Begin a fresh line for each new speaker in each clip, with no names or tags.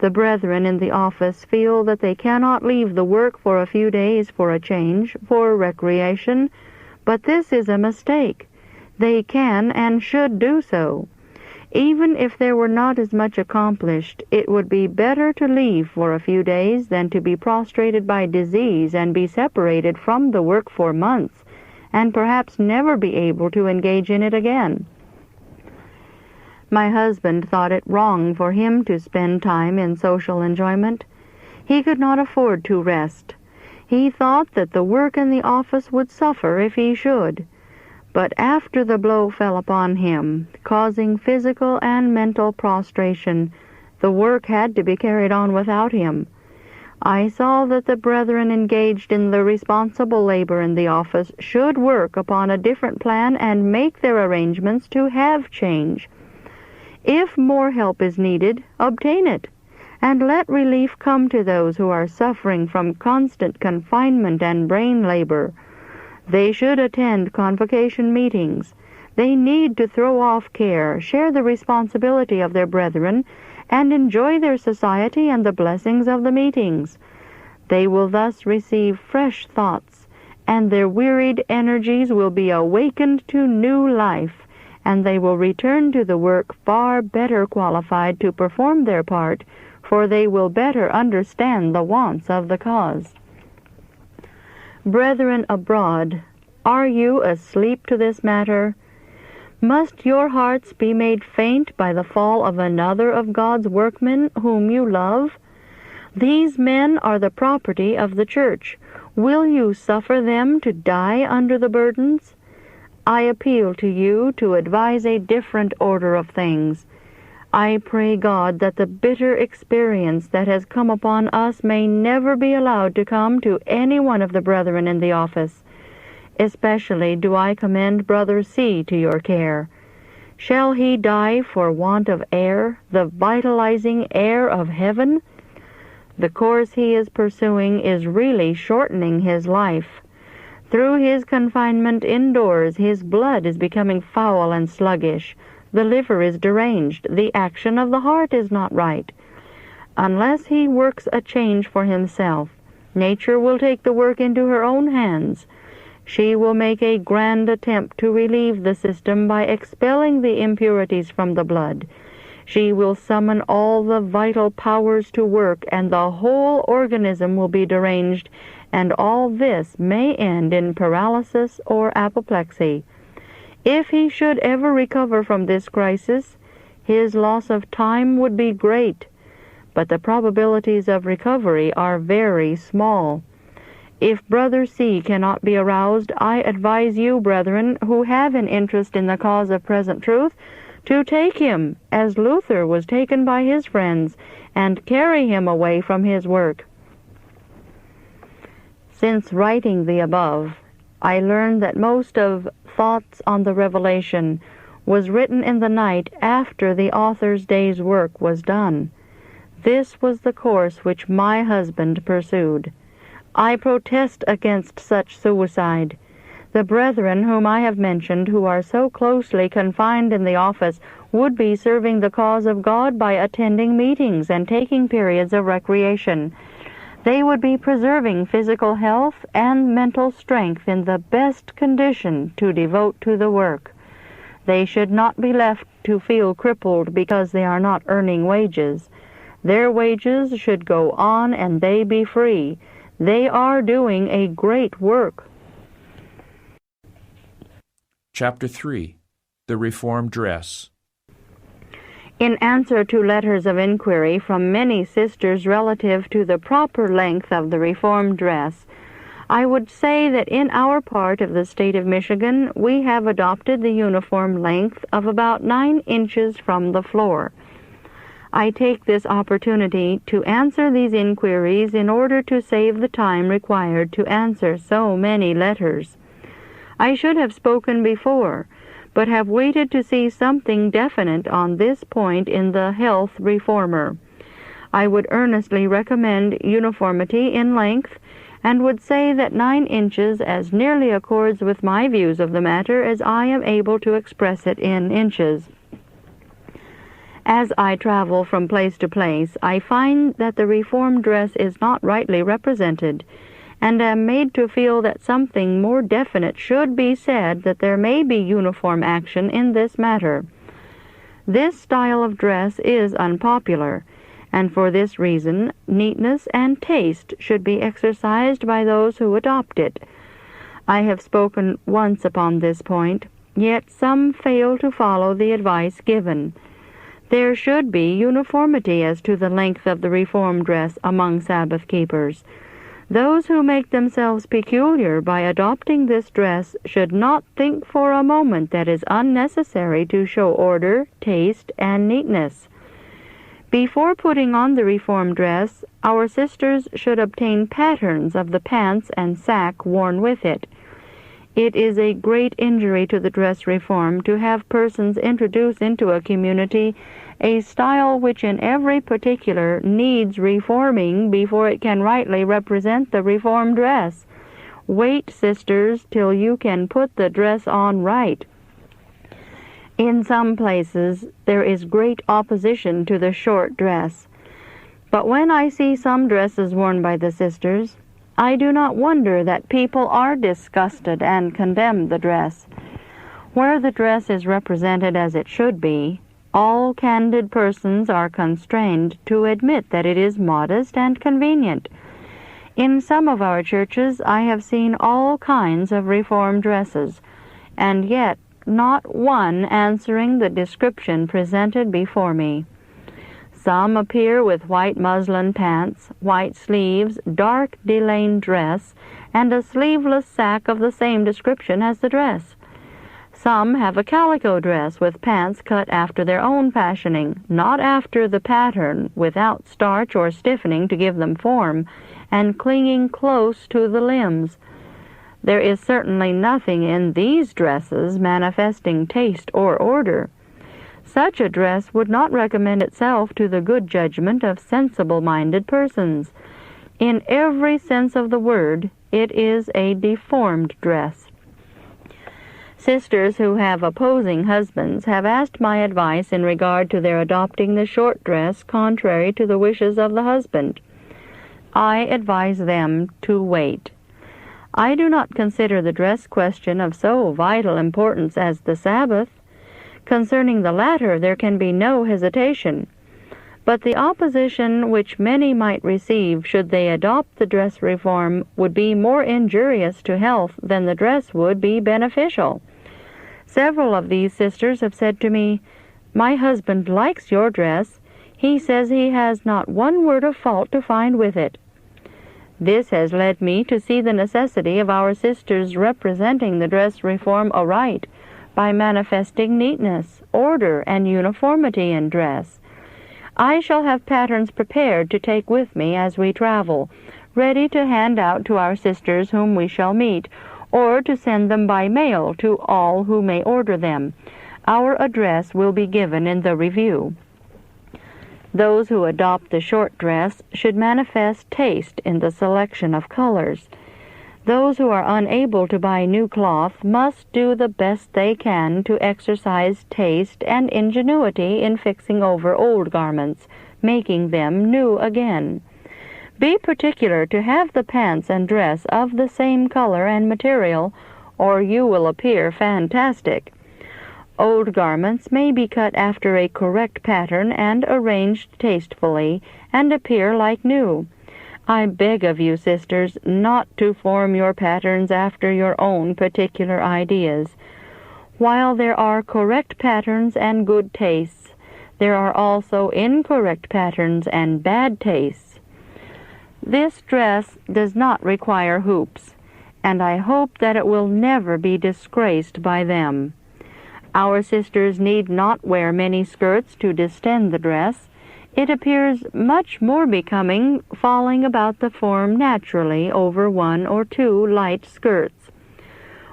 The brethren in the office feel that they cannot leave the work for a few days for a change, for recreation, but this is a mistake. They can and should do so. Even if there were not as much accomplished, it would be better to leave for a few days than to be prostrated by disease and be separated from the work for months, and perhaps never be able to engage in it again. My husband thought it wrong for him to spend time in social enjoyment. He could not afford to rest. He thought that the work in the office would suffer if he should. But after the blow fell upon him, causing physical and mental prostration, the work had to be carried on without him. I saw that the brethren engaged in the responsible labor in the office should work upon a different plan and make their arrangements to have change. If more help is needed, obtain it, and let relief come to those who are suffering from constant confinement and brain labor. They should attend convocation meetings. They need to throw off care, share the responsibility of their brethren, and enjoy their society and the blessings of the meetings. They will thus receive fresh thoughts, and their wearied energies will be awakened to new life, and they will return to the work far better qualified to perform their part, for they will better understand the wants of the cause. Brethren abroad, are you asleep to this matter? Must your hearts be made faint by the fall of another of God's workmen whom you love? These men are the property of the church. Will you suffer them to die under the burdens? I appeal to you to advise a different order of things. I pray God that the bitter experience that has come upon us may never be allowed to come to any one of the brethren in the office. Especially do I commend Brother C. to your care. Shall he die for want of air, the vitalizing air of heaven? The course he is pursuing is really shortening his life. Through his confinement indoors, his blood is becoming foul and sluggish. The liver is deranged. The action of the heart is not right. Unless he works a change for himself, nature will take the work into her own hands. She will make a grand attempt to relieve the system by expelling the impurities from the blood. She will summon all the vital powers to work, and the whole organism will be deranged, and all this may end in paralysis or apoplexy. If he should ever recover from this crisis, his loss of time would be great, but the probabilities of recovery are very small. If Brother C. cannot be aroused, I advise you, brethren, who have an interest in the cause of present truth, to take him, as Luther was taken by his friends, and carry him away from his work. Since writing the above, I learned that most of Thoughts on the Revelation was written in the night after the author's day's work was done. This was the course which my husband pursued. I protest against such suicide. The brethren whom I have mentioned, who are so closely confined in the office, would be serving the cause of God by attending meetings and taking periods of recreation. They would be preserving physical health and mental strength in the best condition to devote to the work. They should not be left to feel crippled because they are not earning wages. Their wages should go on and they be free. They are doing a great work.
Chapter 3. The Reformed Dress.
In answer to letters of inquiry from many sisters relative to the proper length of the Reformed dress, I would say that in our part of the state of Michigan we have adopted the uniform length of about 9 inches from the floor. I take this opportunity to answer these inquiries in order to save the time required to answer so many letters. I should have spoken before, but have waited to see something definite on this point in the Health Reformer. I would earnestly recommend uniformity in length, and would say that 9 inches as nearly accords with my views of the matter as I am able to express it in inches. As I travel from place to place, I find that the Reformed dress is not rightly represented, and am made to feel that something more definite should be said, that there may be uniform action in this matter. This style of dress is unpopular, and for this reason neatness and taste should be exercised by those who adopt it. I have spoken once upon this point, yet some fail to follow the advice given. There should be uniformity as to the length of the Reformed dress among Sabbath keepers. Those who make themselves peculiar by adopting this dress should not think for a moment that it is unnecessary to show order, taste, and neatness. Before putting on the Reformed dress, our sisters should obtain patterns of the pants and sack worn with it. It is a great injury to the dress reform to have persons introduce into a community a style which in every particular needs reforming before it can rightly represent the Reformed dress. Wait, sisters, till you can put the dress on right. In some places there is great opposition to the short dress, but when I see some dresses worn by the sisters, I do not wonder that people are disgusted and condemn the dress. Where the dress is represented as it should be, all candid persons are constrained to admit that it is modest and convenient. In some of our churches I have seen all kinds of Reformed dresses, and yet not one answering the description presented before me. Some appear with white muslin pants, white sleeves, dark delaine dress, and a sleeveless sack of the same description as the dress. Some have a calico dress with pants cut after their own fashioning, not after the pattern, without starch or stiffening to give them form, and clinging close to the limbs. There is certainly nothing in these dresses manifesting taste or order. Such a dress would not recommend itself to the good judgment of sensible-minded persons. In every sense of the word, it is a deformed dress. Sisters who have opposing husbands have asked my advice in regard to their adopting the short dress contrary to the wishes of the husband. I advise them to wait. I do not consider the dress question of so vital importance as the Sabbath. Concerning the latter there can be no hesitation, but the opposition which many might receive should they adopt the dress reform would be more injurious to health than the dress would be beneficial. Several of these sisters have said to me, "My husband likes your dress. He says he has not one word of fault to find with it." This has led me to see the necessity of our sisters representing the dress reform aright by manifesting neatness, order, and uniformity in dress. I shall have patterns prepared to take with me as we travel, ready to hand out to our sisters whom we shall meet, or to send them by mail to all who may order them. Our address will be given in the review. Those who adopt the short dress should manifest taste in the selection of colors. Those who are unable to buy new cloth must do the best they can to exercise taste and ingenuity in fixing over old garments, making them new again. Be particular to have the pants and dress of the same color and material, or you will appear fantastic. Old garments may be cut after a correct pattern and arranged tastefully, and appear like new. I beg of you, sisters, not to form your patterns after your own particular ideas. While there are correct patterns and good tastes, there are also incorrect patterns and bad tastes. This dress does not require hoops, and I hope that it will never be disgraced by them. Our sisters need not wear many skirts to distend the dress. It appears much more becoming falling about the form naturally over one or two light skirts.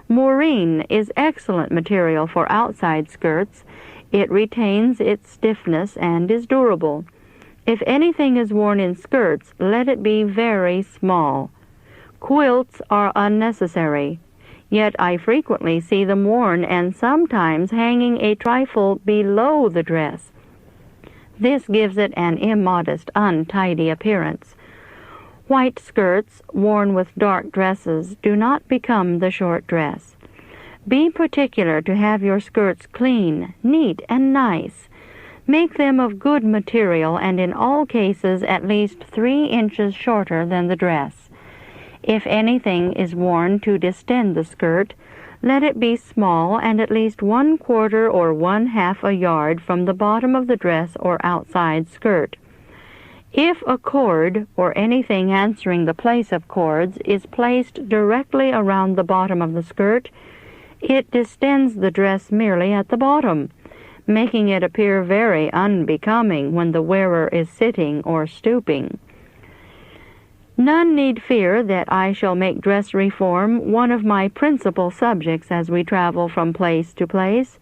Moreen is excellent material for outside skirts. It retains its stiffness and is durable. If anything is worn in skirts, let it be very small. Quilts are unnecessary, yet I frequently see them worn and sometimes hanging a trifle below the dress. This gives it an immodest, untidy appearance. White skirts worn with dark dresses do not become the short dress. Be particular to have your skirts clean, neat, and nice. Make them of good material and in all cases at least 3 inches shorter than the dress. If anything is worn to distend the skirt, let it be small and at least 1/4 or 1/2 a yard from the bottom of the dress or outside skirt. If a cord or anything answering the place of cords is placed directly around the bottom of the skirt, it distends the dress merely at the bottom, making it appear very unbecoming when the wearer is sitting or stooping. None need fear that I shall make dress reform one of my principal subjects as we travel from place to place.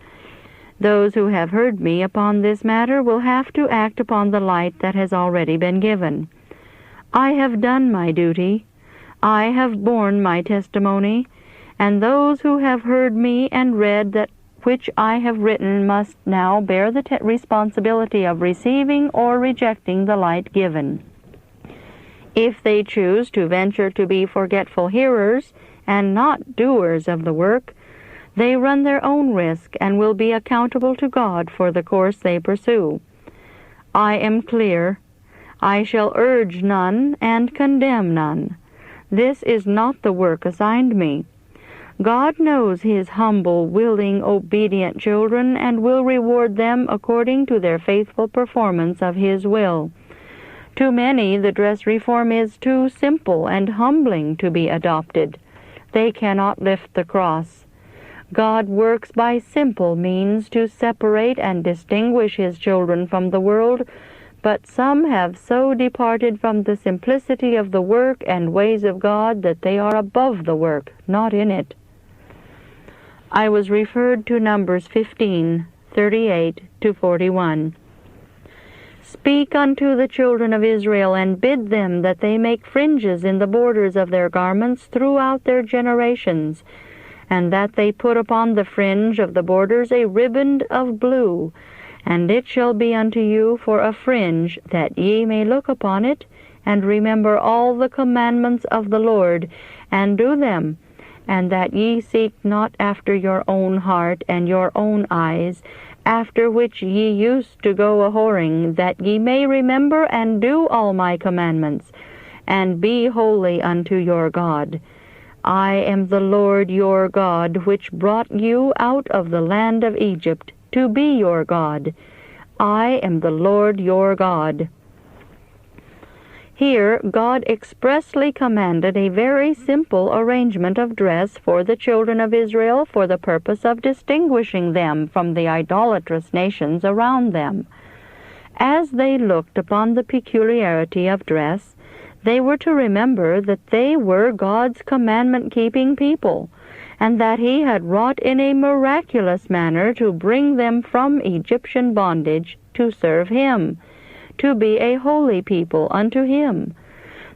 Those who have heard me upon this matter will have to act upon the light that has already been given. I have done my duty. I have borne my testimony, and those who have heard me and read that which I have written must now bear the responsibility of receiving or rejecting the light given. If they choose to venture to be forgetful hearers and not doers of the work, they run their own risk and will be accountable to God for the course they pursue. I am clear. I shall urge none and condemn none. This is not the work assigned me. God knows His humble, willing, obedient children and will reward them according to their faithful performance of His will. To many, the dress reform is too simple and humbling to be adopted. They cannot lift the cross. God works by simple means to separate and distinguish His children from the world, but some have so departed from the simplicity of the work and ways of God that they are above the work, not in it. I was referred to Numbers 15:38-41. Speak unto the children of Israel, and bid them that they make fringes in the borders of their garments throughout their generations, and that they put upon the fringe of the borders a riband of blue, and it shall be unto you for a fringe, that ye may look upon it, and remember all the commandments of the Lord, and do them, and that ye seek not after your own heart and your own eyes, after which ye used to go a-whoring, that ye may remember and do all my commandments, and be holy unto your God. I am the Lord your God, which brought you out of the land of Egypt, to be your God. I am the Lord your God. Here God expressly commanded a very simple arrangement of dress for the children of Israel for the purpose of distinguishing them from the idolatrous nations around them. As they looked upon the peculiarity of dress, they were to remember that they were God's commandment-keeping people, and that He had wrought in a miraculous manner to bring them from Egyptian bondage to serve Him, to be a holy people unto Him.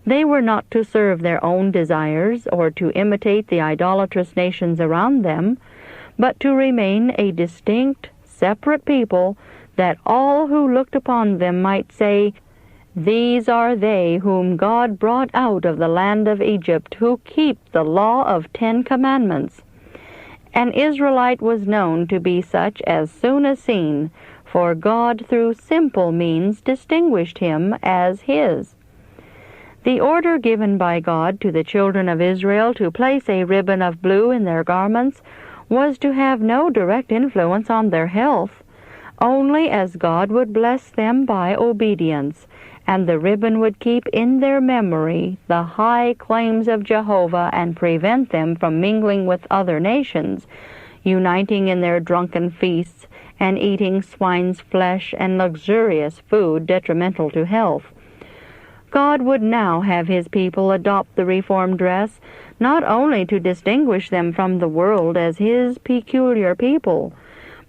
They were not to serve their own desires or to imitate the idolatrous nations around them, but to remain a distinct, separate people, that all who looked upon them might say, "These are they whom God brought out of the land of Egypt, who keep the law of 10 commandments." An Israelite was known to be such as soon as seen, for God through simple means distinguished him as His. The order given by God to the children of Israel to place a ribbon of blue in their garments was to have no direct influence on their health, only as God would bless them by obedience, and the ribbon would keep in their memory the high claims of Jehovah and prevent them from mingling with other nations, uniting in their drunken feasts, and eating swine's flesh and luxurious food detrimental to health. God would now have His people adopt the reformed dress, not only to distinguish them from the world as His peculiar people,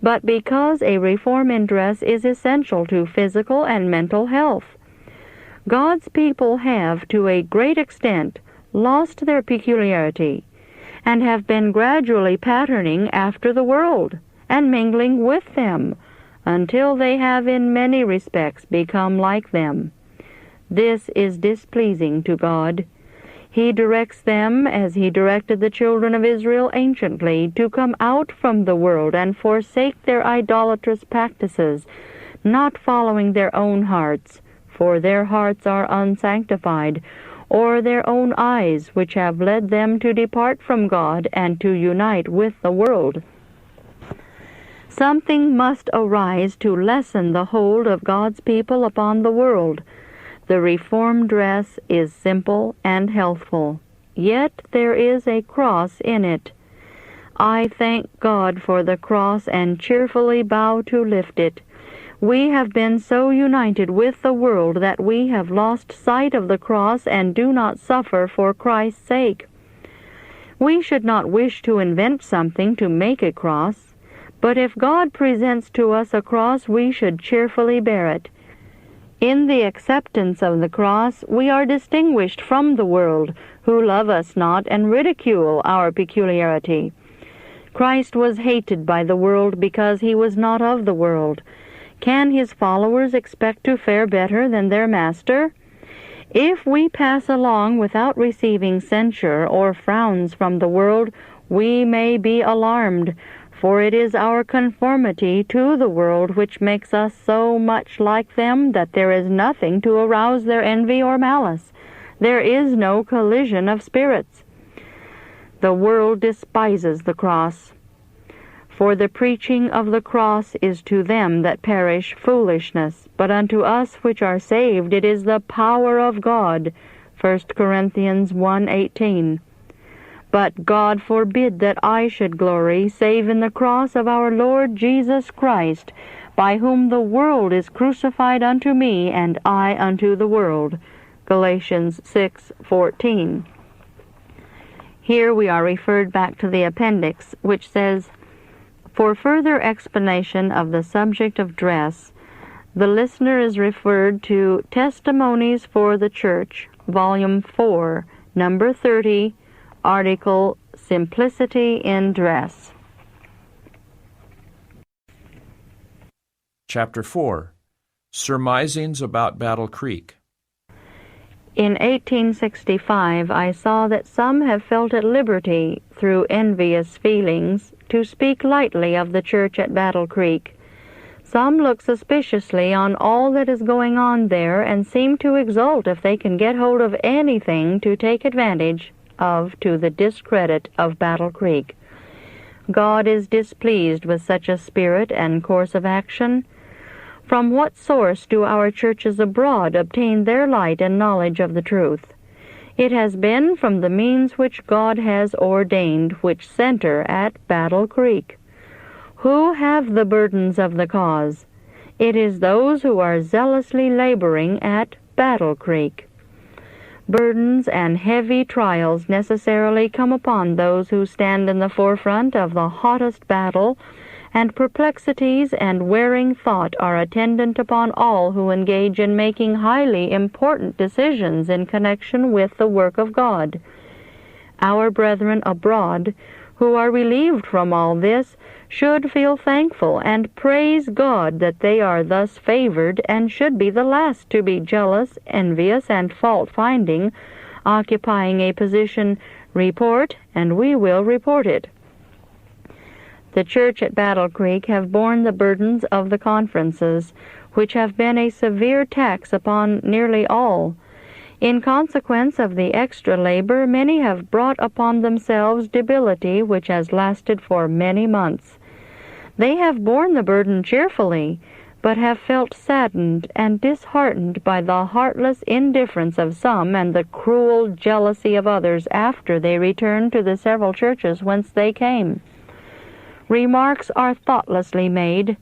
but because a reform in dress is essential to physical and mental health. God's people have, to a great extent, lost their peculiarity, and have been gradually patterning after the world, and mingling with them, until they have in many respects become like them. This is displeasing to God. He directs them, as he directed the children of Israel anciently, to come out from the world and forsake their idolatrous practices, not following their own hearts, for their hearts are unsanctified, or their own eyes, which have led them to depart from God and to unite with the world. Something must arise to lessen the hold of God's people upon the world. The reformed dress is simple and healthful, yet there is a cross in it. I thank God for the cross and cheerfully bow to lift it. We have been so united with the world that we have lost sight of the cross and do not suffer for Christ's sake. We should not wish to invent something to make a cross, but if God presents to us a cross, we should cheerfully bear it. In the acceptance of the cross, we are distinguished from the world, who love us not and ridicule our peculiarity. Christ was hated by the world because he was not of the world. Can his followers expect to fare better than their master? If we pass along without receiving censure or frowns from the world, we may be alarmed, for it is our conformity to the world which makes us so much like them that there is nothing to arouse their envy or malice. There is no collision of spirits. The world despises the cross. For the preaching of the cross is to them that perish foolishness, but unto us which are saved it is the power of God. 1 Corinthians 1:18. But God forbid that I should glory, save in the cross of our Lord Jesus Christ, by whom the world is crucified unto me, and I unto the world. Galatians 6:14. Here we are referred back to the appendix, which says, for further explanation of the subject of dress, the listener is referred to Testimonies for the Church, Volume 4, Number 30, Article Simplicity in Dress.
Chapter 4. Surmisings about Battle Creek.
In 1865, I saw that some have felt at liberty, through envious feelings, to speak lightly of the church at Battle Creek. Some look suspiciously on all that is going on there and seem to exult if they can get hold of anything to take advantage of to the discredit of Battle Creek. God is displeased with such a spirit and course of action. From what source do our churches abroad obtain their light and knowledge of the truth? It has been from the means which God has ordained, which center at Battle Creek. Who have the burdens of the cause? It is those who are zealously laboring at Battle Creek. Burdens and heavy trials necessarily come upon those who stand in the forefront of the hottest battle, and perplexities and wearing thought are attendant upon all who engage in making highly important decisions in connection with the work of God. Our brethren abroad, who are relieved from all this, should feel thankful and praise God that they are thus favored, and should be the last to be jealous, envious, and fault-finding, occupying a position, report, and we will report it. The church at Battle Creek have borne the burdens of the conferences, which have been a severe tax upon nearly all. In consequence of the extra labor, many have brought upon themselves debility which has lasted for many months. They have borne the burden cheerfully, but have felt saddened and disheartened by the heartless indifference of some and the cruel jealousy of others after they returned to the several churches whence they came. Remarks are thoughtlessly made,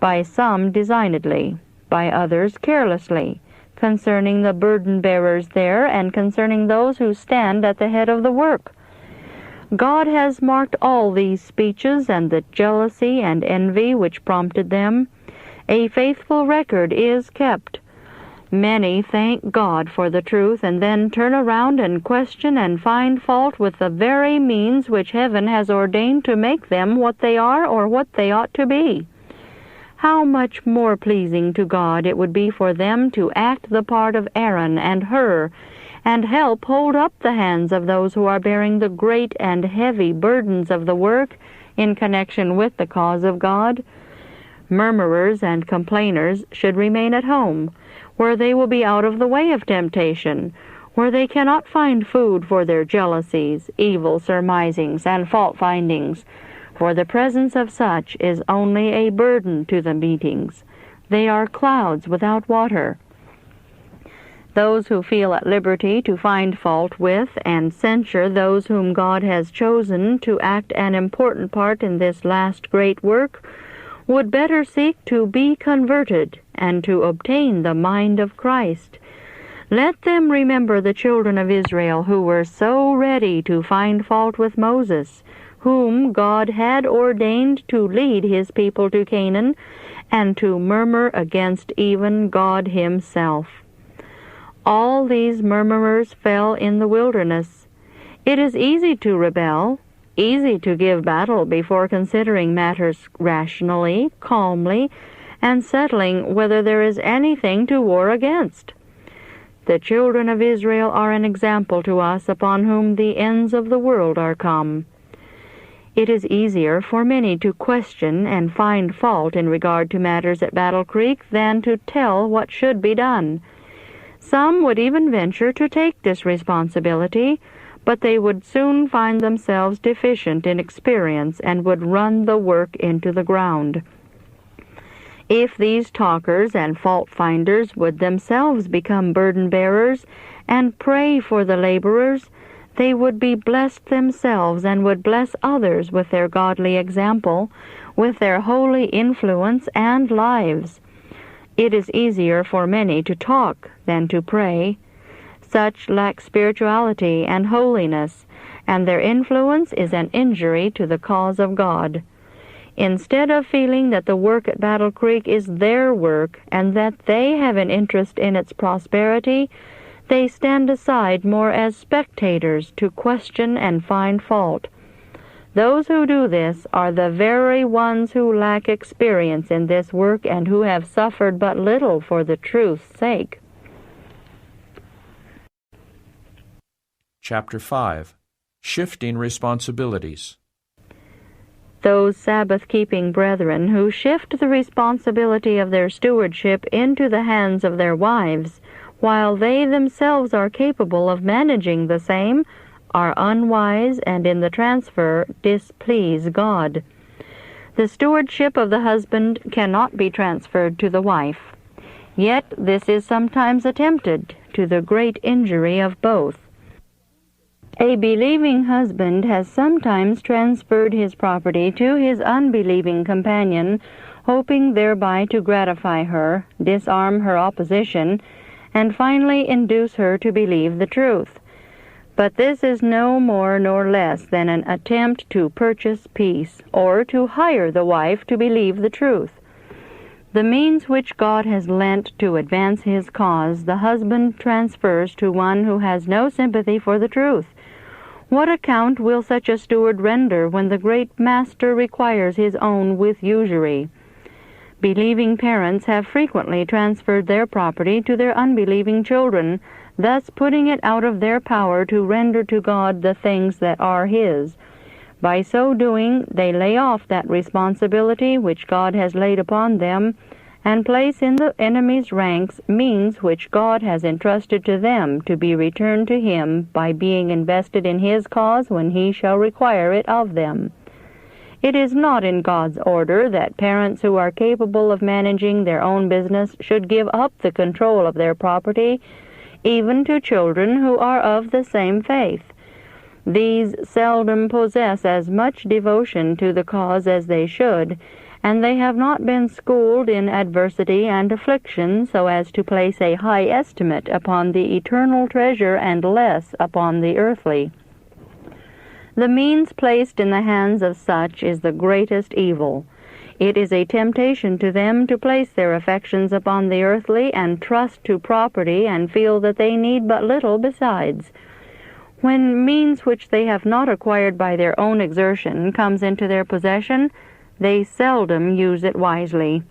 by some designedly, by others carelessly, concerning the burden-bearers there and concerning those who stand at the head of the work. God has marked all these speeches and the jealousy and envy which prompted them. A faithful record is kept. Many thank God for the truth and then turn around and question and find fault with the very means which heaven has ordained to make them what they are or what they ought to be. how much more pleasing to God it would be for them to act the part of Aaron and Hur, and help hold up the hands of those who are bearing the great and heavy burdens of the work in connection with the cause of God. Murmurers and complainers should remain at home, where they will be out of the way of temptation, where they cannot find food for their jealousies, evil surmisings, and fault-findings, for the presence of such is only a burden to the meetings. They are clouds without water. Those who feel at liberty to find fault with and censure those whom God has chosen to act an important part in this last great work would better seek to be converted and to obtain the mind of Christ. Let them remember the children of Israel who were so ready to find fault with Moses, whom God had ordained to lead his people to Canaan, and to murmur against even God himself. All these murmurers fell in the wilderness. It is easy to rebel, easy to give battle before considering matters rationally, calmly, and settling whether there is anything to war against. The children of Israel are an example to us upon whom the ends of the world are come. It is easier for many to question and find fault in regard to matters at Battle Creek than to tell what should be done. Some would even venture to take this responsibility, but they would soon find themselves deficient in experience and would run the work into the ground. If these talkers and fault-finders would themselves become burden-bearers and pray for the laborers, they would be blessed themselves and would bless others with their godly example, with their holy influence and lives. It is easier for many to talk than to pray. Such lack spirituality and holiness, and their influence is an injury to the cause of God. Instead of feeling that the work at Battle Creek is their work and that they have an interest in its prosperity, they stand aside more as spectators to question and find fault. Those who do this are the very ones who lack experience in this work and who have suffered but little for the truth's sake.
Chapter 5. Shifting Responsibilities.
Those Sabbath-keeping brethren who shift the responsibility of their stewardship into the hands of their wives, while they themselves are capable of managing the same, are unwise and in the transfer displease God. The stewardship of the husband cannot be transferred to the wife. Yet this is sometimes attempted, to the great injury of both. A believing husband has sometimes transferred his property to his unbelieving companion, hoping thereby to gratify her, disarm her opposition, and finally induce her to believe the truth. But this is no more nor less than an attempt to purchase peace, or to hire the wife to believe the truth. The means which God has lent to advance his cause, the husband transfers to one who has no sympathy for the truth. What account will such a steward render when the great master requires his own with usury? Believing parents have frequently transferred their property to their unbelieving children, thus putting it out of their power to render to God the things that are his. By so doing, they lay off that responsibility which God has laid upon them, and place in the enemy's ranks means which God has entrusted to them to be returned to him by being invested in his cause when he shall require it of them. It is not in God's order that parents who are capable of managing their own business should give up the control of their property, even to children who are of the same faith. These seldom possess as much devotion to the cause as they should, and they have not been schooled in adversity and affliction so as to place a high estimate upon the eternal treasure and less upon the earthly. The means placed in the hands of such is the greatest evil. It is a temptation to them to place their affections upon the earthly and trust to property and feel that they need but little besides. When means which they have not acquired by their own exertion comes into their possession, they seldom use it wisely.